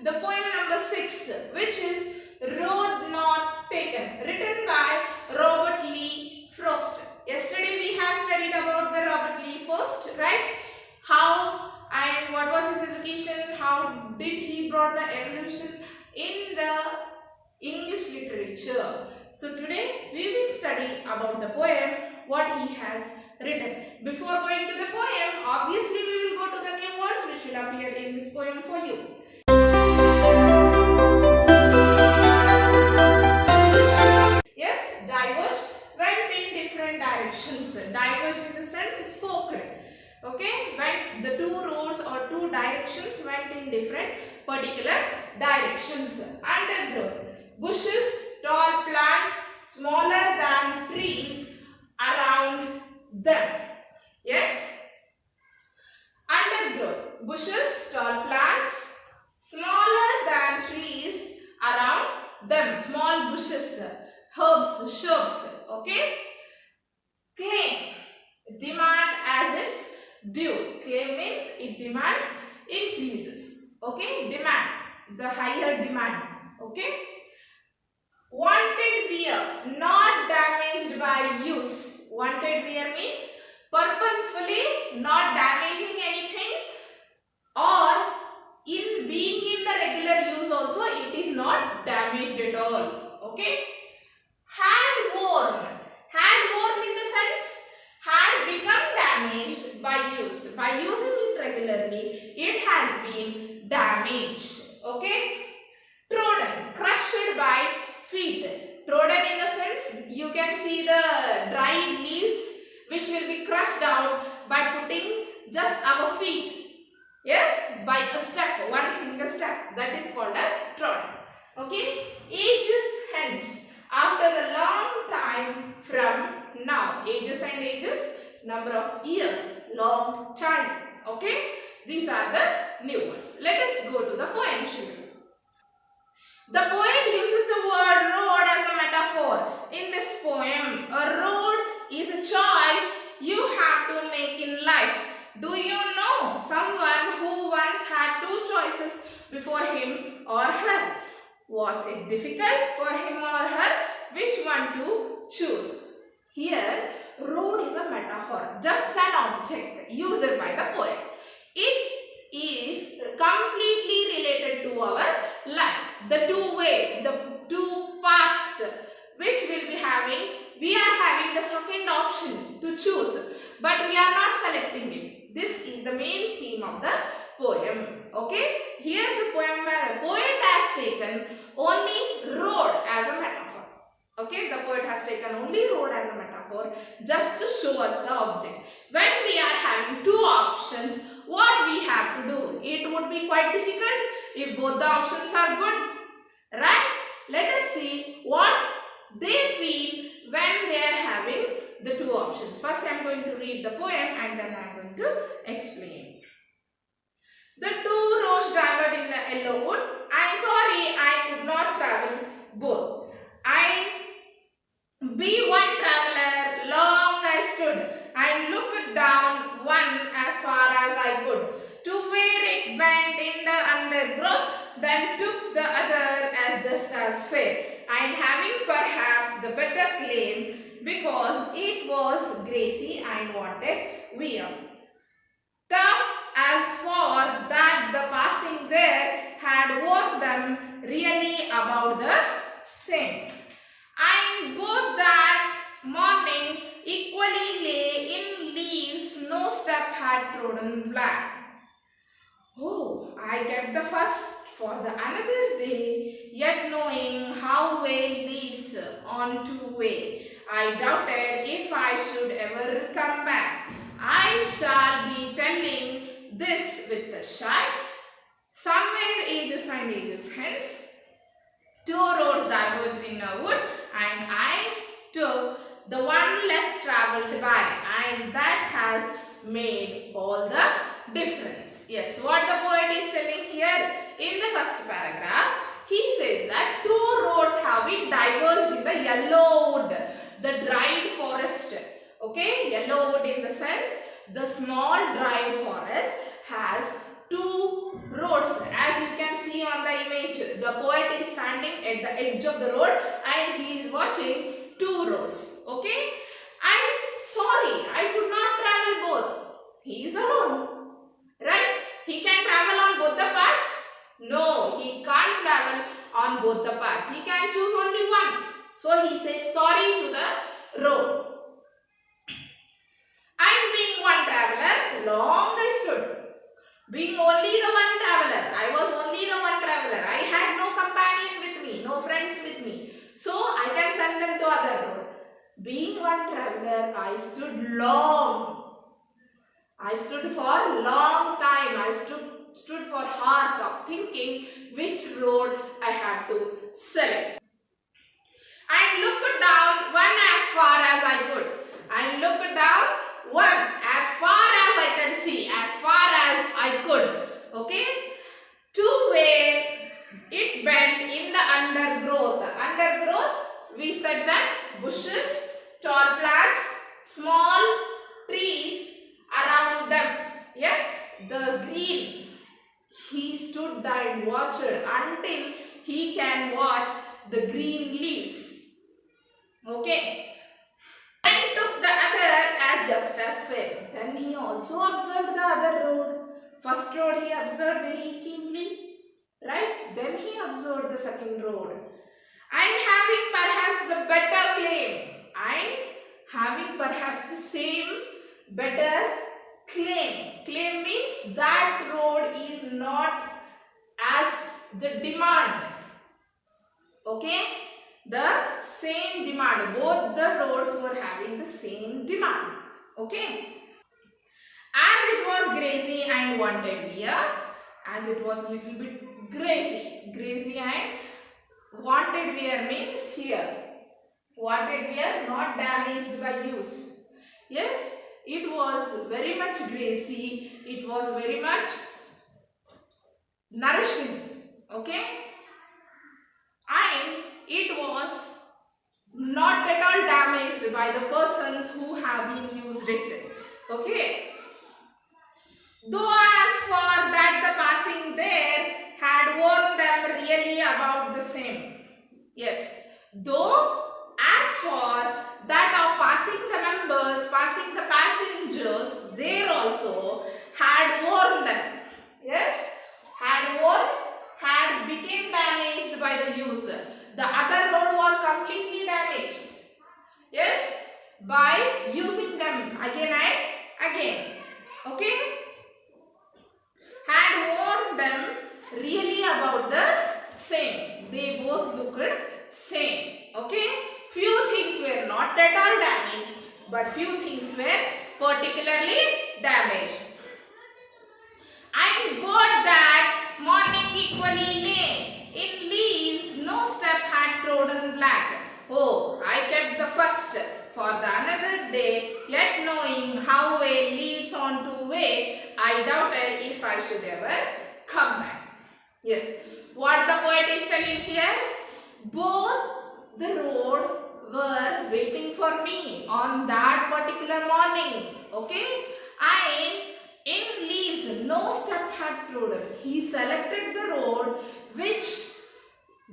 the poem number 6, which is Road Not Taken, written by Robert Lee Frost. Yesterday we have studied about the Robert Lee Frost, right? How and what was his education, how did he brought the evolution in the English literature. So today we will study about the poem, what he has written. Before going to the poem, obviously we will go to the new words which will appear in this poem for you. Yes, diverged, went in different directions. Diverged in the sense forked. Okay, when the two roads or two directions went in different particular directions. Undergrowth, bushes, tall plants, smaller than trees around them. Yes, undergrowth, bushes, tall plants, smaller than trees around them. Small bushes, herbs, shrubs. Okay. Claim, demand as its due. Claim means it demands, increases. Okay, demand, the higher demand. Okay. Wanted beer, not damaged by use. Wanted beer means purposefully not damaging anything, or in being in the regular use also it is not damaged at all. Okay. Hand worn, in the sense had become damaged by use. By using it regularly, it has been damaged. Okay. Trodden, crushed by feet. Trodden in the sense you can see the dried leaves which will be crushed out by putting just our feet. Yes, by a step, one single step. That is called as trodden. Okay. Ages hence, after a long time from now. Ages and ages, number of years, long time. Okay. These are the new words. Let us go to the poem sheet. The poet uses the word road as a metaphor. In this poem, a road is a choice you have to make in life. Do you know someone who once had two choices before him or her? Was it difficult for him or her which one to choose? Here, road is a metaphor, just an object used by the poet. It is completely related to our life. The two ways, the two paths which we'll be having, we are having the second option to choose, but we are not selecting it. This is the main theme of the poem. Okay, here the poet has taken only road as a metaphor. Okay, the poet has taken only road as a metaphor just to show us the object. When we are having two options, what we have to do? It would be quite difficult if both the options are good, right? Let us see what they feel when they are having the two options. First, I am going to read the poem and then I am going to explain. The two roads diverged in the yellow wood. I am sorry I could not travel both. I be one traveler, long I stood and looked down one as far as I could, to where it bent in the undergrowth, then took the other as just as fair, and having perhaps the better claim, because it was grassy and wanted wear. Tough as for that the passing there had worked them really about the same. And both that morning equally lay in leaves, no step had trodden black. Oh, I kept the first for the another day, yet knowing how well leads on to way, I doubted if I should ever come back. I shall be telling this with a sigh. Somewhere ages and ages hence, two roads diverged in a wood, and I took the one less travelled by, and that has made all the difference. Yes, what the poet is telling here in the first paragraph, he says that two roads have been diverged in the yellow wood, the dried forest. Okay, yellow wood in the sense the small dried forest has two roads. As you can see on the image, the poet is standing at the edge of the road and he is watching two roads. Okay? And sorry, I could not travel both. He is alone. Right? He can travel on both the paths? No, he can't travel on both the paths. He can choose only one. So he says sorry to the road. And being one traveler, long I stood. Being only the one traveler, I was only the one traveler. I had no companion with me, no friends with me. So I can send them to other road. Being one traveler, I stood long. I stood for a long time. I stood for hours of thinking which road I had to select. I looked down one as far as I could. I looked down one as far as I can see, as far as I could. Okay? To where it bent in the undergrowth. Undergrowth, we said that bushes, tall plants, small trees around them. Yes, the green. He stood there and watched until he can watch the green leaves. Okay. Then took the other as just as fair. Then he also observed the other road. First road he observed very keenly. Right? Then he observed the second road. And having perhaps the better claim. And having perhaps the same better claim. Claim means that road is not as the demand. Okay? The same demand. Both the roads were having the same demand. Okay? As it was grassy and wanted wear. As it was little bit grassy. Grassy and wanted wear means here. Wanted wear not damaged by use. Yes? It was very much grassy. It was very much nourishing. Okay? And it was not at all damaged by the persons who have been used it. Okay? Though as for that the passing there had warned them really about the same. Yes. Though as for that of passing the members, passing the passengers, there also had warned them. Yes, had warned, had became damaged by the use. The other road was completely damaged. Yes, by using them again and again. Okay, had warned them really about the same. They both looked same. Okay. Few things were not at all damaged, but few things were particularly damaged. And God that morning equally lay, in leaves no step had trodden black. Oh, I kept the first for the another day, yet knowing how way leads on to way, I doubted if I should ever come back. Yes, what the poet is telling here? Both the road were waiting for me on that particular morning. Okay? And in leaves no step had trodden. He selected the road which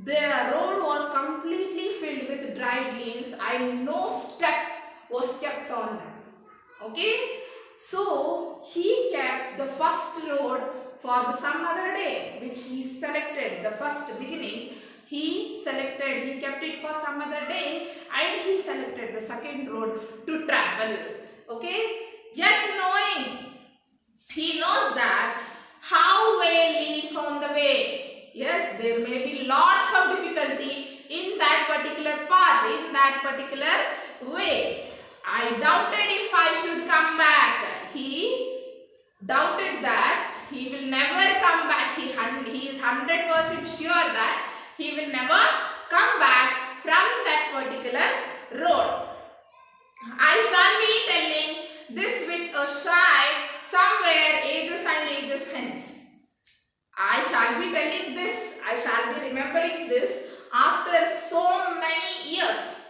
the road was completely filled with dried leaves and no step was kept on them. Okay? So he kept the first road for some other day which he selected, the first beginning. He kept it for some other day and he selected the second road to travel. Okay? Yet knowing, he knows that how way leads on the way. Yes, there may be lots of difficulty in that particular path, in that particular way. I doubted if I should come back. He doubted that he will never come back. He is 100% sure that he will never come back from that particular road. I shall be telling this with a sigh somewhere ages and ages hence. I shall be telling this, I shall be remembering this after so many years.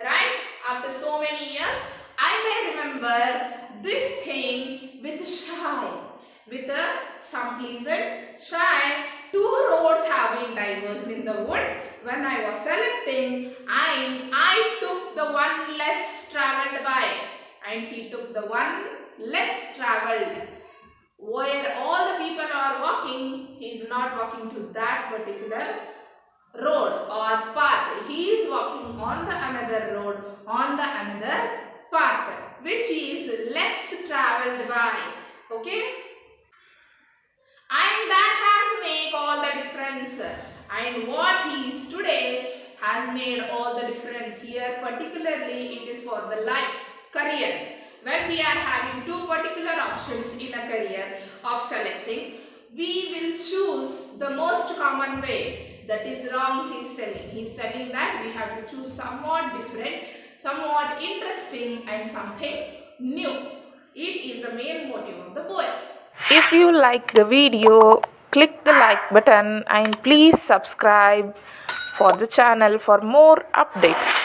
Right? After so many years, I may remember this thing with a sigh, with some pleasant sigh two roads have been diverged in the wood. When I was selecting, I took the one less traveled by, and he took the one less traveled. Where all the people are walking, he is not walking to that particular road or path. He is walking on the another road, on the another path, which is less traveled by. Okay? And that has made all the difference. And what he is today has made all the difference. Here particularly it is for the life, career. When we are having two particular options in a career of selecting, we will choose the most common way. That is wrong, he is telling. He is telling that we have to choose somewhat different, somewhat interesting and something new. It is the main motive of the poem. If you like the video, click the like button and please subscribe for the channel for more updates.